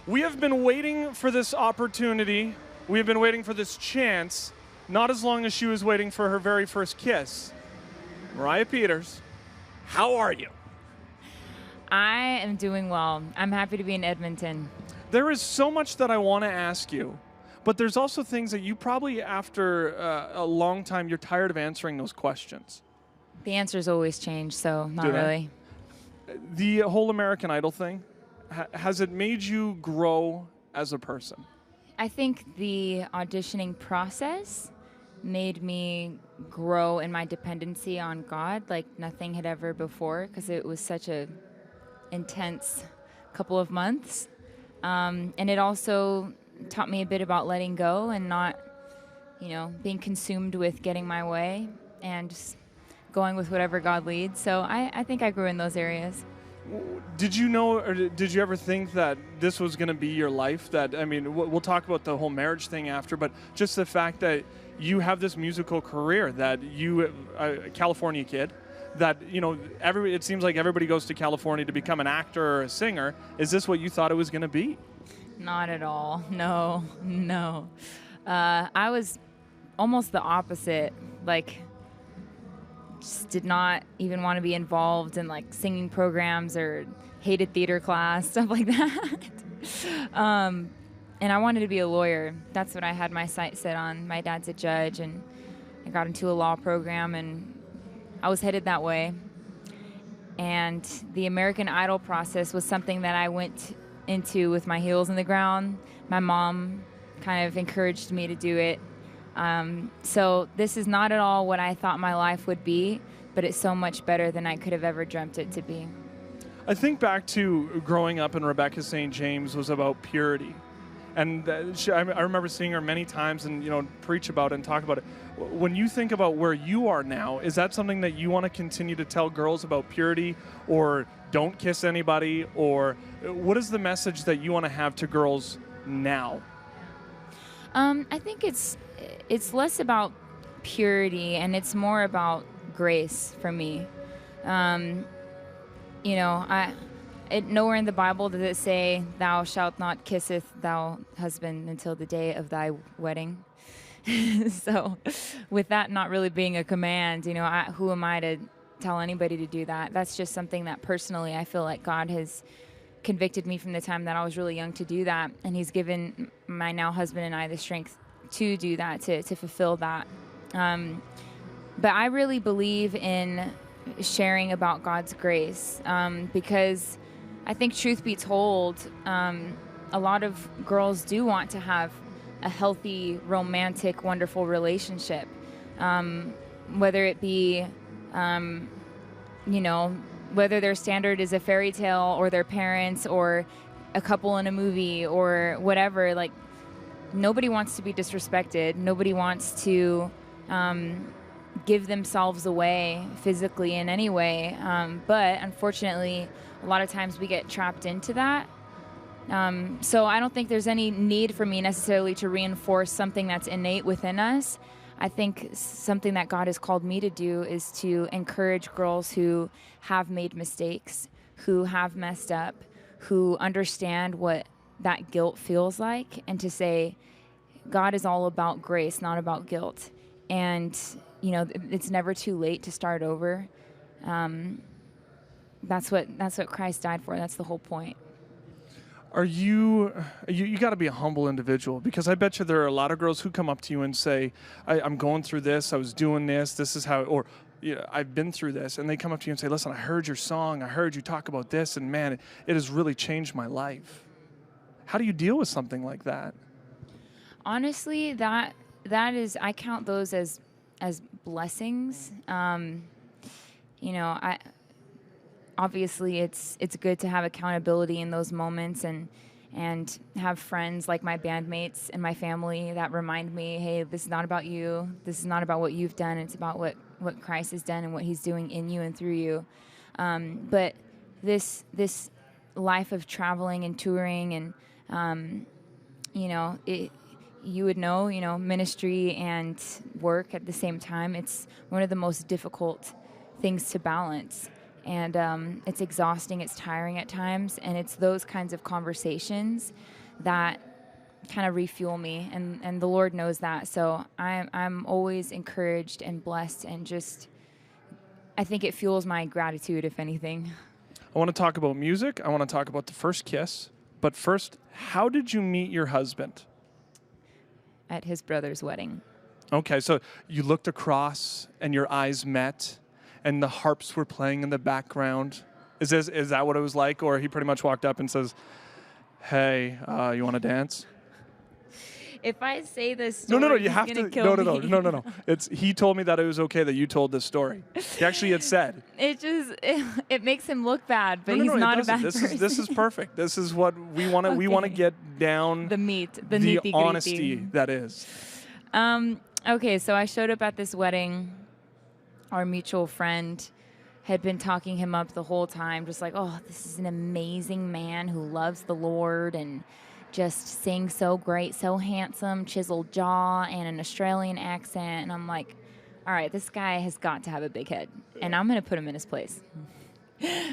We have been waiting for this opportunity. We have been waiting for this chance, not as long as she was waiting for her very first kiss. Moriah Peters, how are you? I am doing well. I'm happy to be in Edmonton. There is so much that I want to ask you, but there's also things that you probably, after a long time, you're tired of answering those questions. The answers always change, so not Do they? really. The whole American Idol thing, has it made you grow as a person? I think the auditioning process made me grow in my dependency on God like nothing had ever before, because it was such a intense couple of months. And it also taught me a bit about letting go and not, being consumed with getting my way and just going with whatever God leads. So I think I grew in those areas. Did you know, or did you ever think that this was going to be your life? That, I mean, we'll talk about the whole marriage thing after, but just the fact that you have this musical career, that you, a California kid, that, it seems like everybody goes to California to become an actor or a singer. Is this what you thought it was going to be? Not at all. No. I was almost the opposite. Just did not even want to be involved in singing programs or hated theater class, stuff like that. And I wanted to be a lawyer. That's what I had my sights set on. My dad's a judge, and I got into a law program, and I was headed that way. And the American Idol process was something that I went into with my heels in the ground. My mom kind of encouraged me to do it. So this is not at all what I thought my life would be, but it's so much better than I could have ever dreamt it to be. I think back to growing up, and Rebecca St. James was about purity. And I remember seeing her many times and, preach about it and talk about it. When you think about where you are now, is that something that you want to continue to tell girls about purity, or don't kiss anybody, or what is the message that you want to have to girls now? I think it's less about purity and it's more about grace for me. Nowhere in the Bible does it say, "Thou shalt not kisseth thou husband until the day of thy wedding." So, with that not really being a command, who am I to tell anybody to do that? That's just something that personally I feel like God has convicted me from the time that I was really young to do that, and He's given my now husband and I the strength to do that, to fulfill that. But I really believe in sharing about God's grace, because I think, truth be told, a lot of girls do want to have a healthy, romantic, wonderful relationship, whether it be, whether their standard is a fairy tale or their parents or a couple in a movie or whatever. Nobody wants to be disrespected. Nobody wants to give themselves away physically in any way. But unfortunately, a lot of times we get trapped into that. So I don't think there's any need for me necessarily to reinforce something that's innate within us. I think something that God has called me to do is to encourage girls who have made mistakes, who have messed up, who understand what that guilt feels like, and to say, God is all about grace, not about guilt. And, it's never too late to start over. That's what Christ died for. That's the whole point. Are you got to be a humble individual, because I bet you there are a lot of girls who come up to you and say, I'm going through this, I was doing this is how, or I've been through this, and they come up to you and say, listen, I heard your song, I heard you talk about this, and man, it has really changed my life. How do you deal with something like that? Honestly, that is, I count those as blessings. Obviously it's good to have accountability in those moments and have friends like my bandmates and my family that remind me, hey, this is not about you. This is not about what you've done. It's about what Christ has done and what He's doing in you and through you. But this life of traveling and touring and, you would know, ministry and work at the same time, it's one of the most difficult things to balance. And it's exhausting, it's tiring at times, and it's those kinds of conversations that kind of refuel me, and the Lord knows that. So I'm always encouraged and blessed, and just, I think it fuels my gratitude, if anything. I want to talk about music. I want to talk about the first kiss. But first, how did you meet your husband? At his brother's wedding. Okay, so you looked across and your eyes met and the harps were playing in the background. Is that what it was like? Or he pretty much walked up and says, hey, you want to dance? If I say this story, no, you have to. No. He told me that it was okay that you told this story. He actually had said. It makes him look bad, but he's not a bad person. This is perfect. This is what we want to. Okay. We want to get down the meat, the honesty that is. Okay, so I showed up at this wedding. Our mutual friend had been talking him up the whole time, just like, oh, this is an amazing man who loves the Lord and just sings so great, so handsome, chiseled jaw, and an Australian accent. And I'm like, all right, this guy has got to have a big head, and I'm going to put him in his place.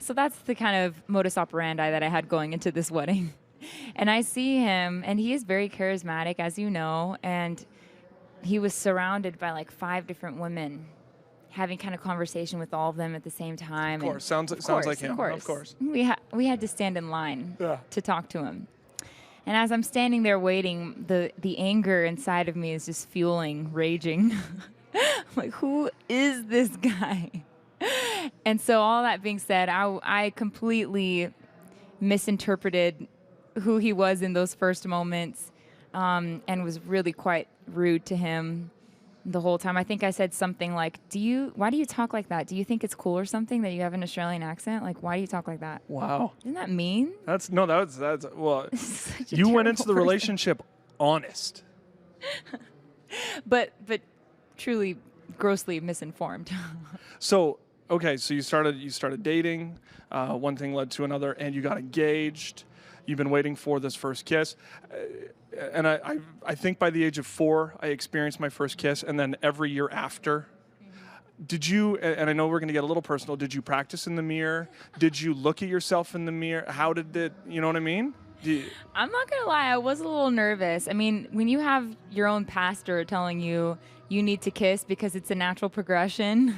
So that's the kind of modus operandi that I had going into this wedding. And I see him, and he is very charismatic, as you know, and he was surrounded by like 5 different women, having kind of conversation with all of them at the same time. Of course, sounds like him. Of course. We had to stand in line to talk to him. And as I'm standing there waiting, the anger inside of me is just fueling, raging. I'm like, who is this guy? And so all that being said, I completely misinterpreted who he was in those first moments, and was really quite rude to him the whole time. I think I said something like, why do you talk like that? Do you think it's cool or something that you have an Australian accent? Like, why do you talk like that? Wow. Isn't that mean? That's well, you went into the relationship honest. but truly grossly misinformed. So, okay, so you started dating, one thing led to another, and you got engaged. You've been waiting for this first kiss. And I think by the age of 4, I experienced my first kiss, and then every year after. Did you, and I know we're going to get a little personal, did you practice in the mirror? Did you look at yourself in the mirror? How did it, you know what I mean? I'm not going to lie, I was a little nervous. I mean, when you have your own pastor telling you need to kiss because it's a natural progression,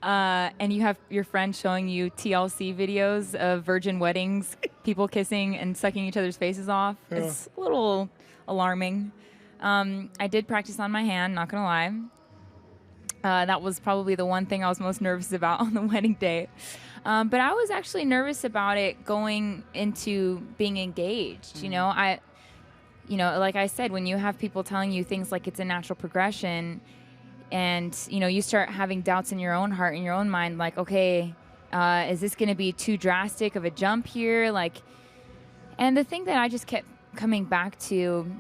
and you have your friend showing you TLC videos of virgin weddings, people kissing and sucking each other's faces off, it's a little alarming. I did practice on my hand, not going to lie. That was probably the one thing I was most nervous about on the wedding day. But I was actually nervous about it going into being engaged. Like I said, when you have people telling you things like it's a natural progression, and, you start having doubts in your own heart, in your own mind, like, okay, is this going to be too drastic of a jump here? Like, and the thing that I just kept coming back to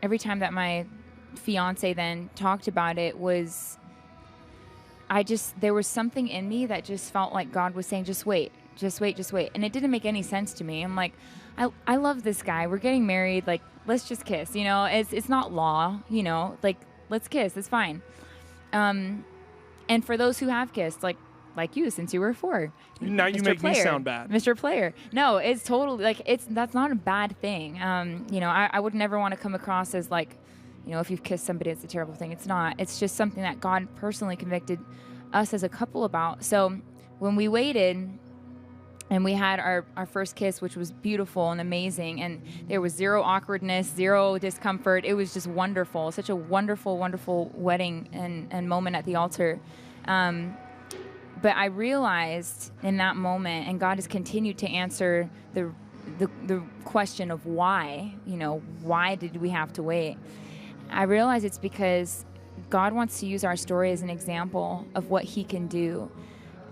every time that my fiance then talked about it was, there was something in me that just felt like God was saying, just wait. And it didn't make any sense to me. I'm like, I love this guy. We're getting married. Like, let's just kiss, it's not law, like, let's kiss. It's fine. And for those who have kissed, like you, since you were 4. Now you make me sound bad. Mr. Player. No, it's totally, like, that's not a bad thing. I would never want to come across as like, if you've kissed somebody, it's a terrible thing. It's not. It's just something that God personally convicted us as a couple about. So when we waited and we had our first kiss, which was beautiful and amazing, and there was zero awkwardness, zero discomfort. It was just wonderful. Such a wonderful, wonderful wedding and moment at the altar. But I realized in that moment, and God has continued to answer the question of why, why did we have to wait? I realize it's because God wants to use our story as an example of what he can do.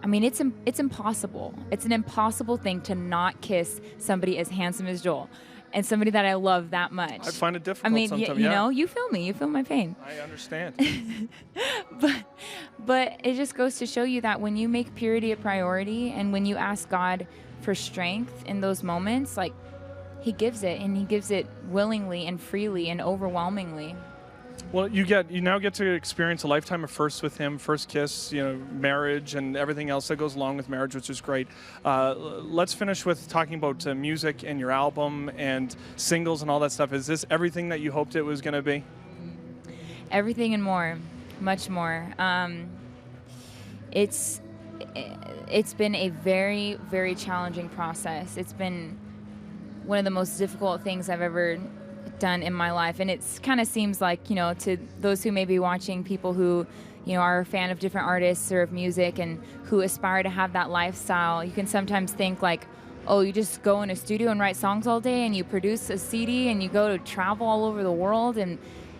I mean, it's impossible. It's an impossible thing to not kiss somebody as handsome as Joel and somebody that I love that much. I find it difficult sometimes. You feel me. You feel my pain. I understand. But it just goes to show you that when you make purity a priority and when you ask God for strength in those moments, like, he gives it, and he gives it willingly and freely and overwhelmingly. Well, you now get to experience a lifetime of firsts with him, first kiss, marriage, and everything else that goes along with marriage, which is great. Let's finish with talking about music and your album and singles and all that stuff. Is this everything that you hoped it was going to be? Everything and more, much more. It's been a very, very challenging process. It's been one of the most difficult things I've ever done in my life, and it's kind of seems like, to those who may be watching, people who are a fan of different artists or of music and who aspire to have that lifestyle, you can sometimes think like, oh, you just go in a studio and write songs all day and you produce a CD and you go to travel all over the world and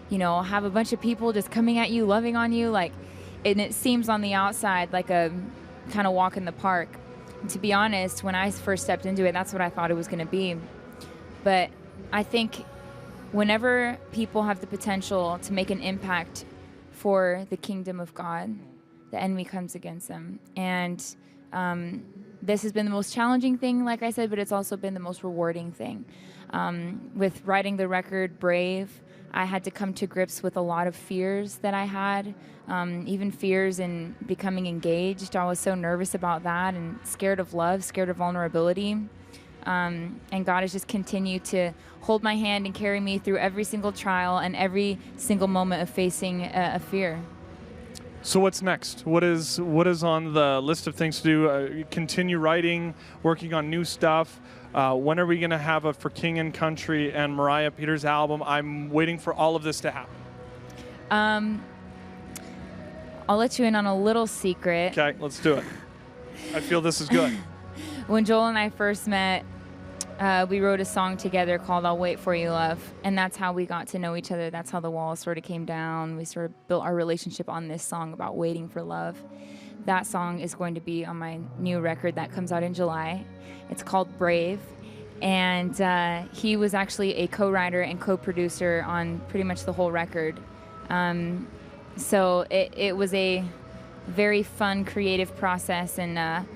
have a bunch of people just coming at you, loving on you, and it seems on the outside like a kind of walk in the park. And to be honest, when I first stepped into it, that's what I thought it was going to be. But I think whenever people have the potential to make an impact for the kingdom of God, the enemy comes against them. And this has been the most challenging thing, like I said, but it's also been the most rewarding thing. With writing the record, Brave, I had to come to grips with a lot of fears that I had, even fears in becoming engaged. I was so nervous about that and scared of love, scared of vulnerability. And God has just continued to hold my hand and carry me through every single trial and every single moment of facing a fear. So what's next? What is on the list of things to do? Continue writing, working on new stuff. When are we going to have a For King and Country and Moriah Peters album? I'm waiting for all of this to happen. I'll let you in on a little secret. Okay, let's do it. I feel this is good. When Joel and I first met, we wrote a song together called I'll Wait For You, Love. And that's how we got to know each other. That's how the walls sort of came down. We sort of built our relationship on this song about waiting for love. That song is going to be on my new record that comes out in July. It's called Brave. And he was actually a co-writer and co-producer on pretty much the whole record. So it was a very fun, creative process. And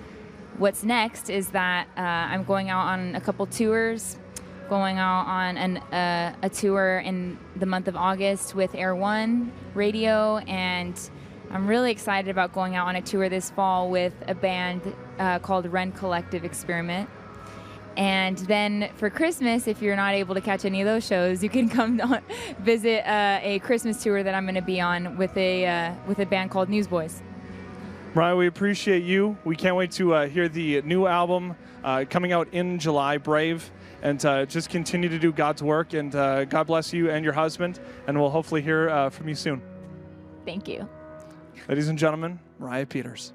what's next is that I'm going out on a couple tours, going out on a tour in the month of August with Air One Radio, and I'm really excited about going out on a tour this fall with a band called Ren Collective Experiment. And then for Christmas, if you're not able to catch any of those shows, you can come visit a Christmas tour that I'm going to be on with a band called Newsboys. Moriah, we appreciate you. We can't wait to hear the new album coming out in July, Brave, and just continue to do God's work. And God bless you and your husband, and we'll hopefully hear from you soon. Thank you. Ladies and gentlemen, Moriah Peters.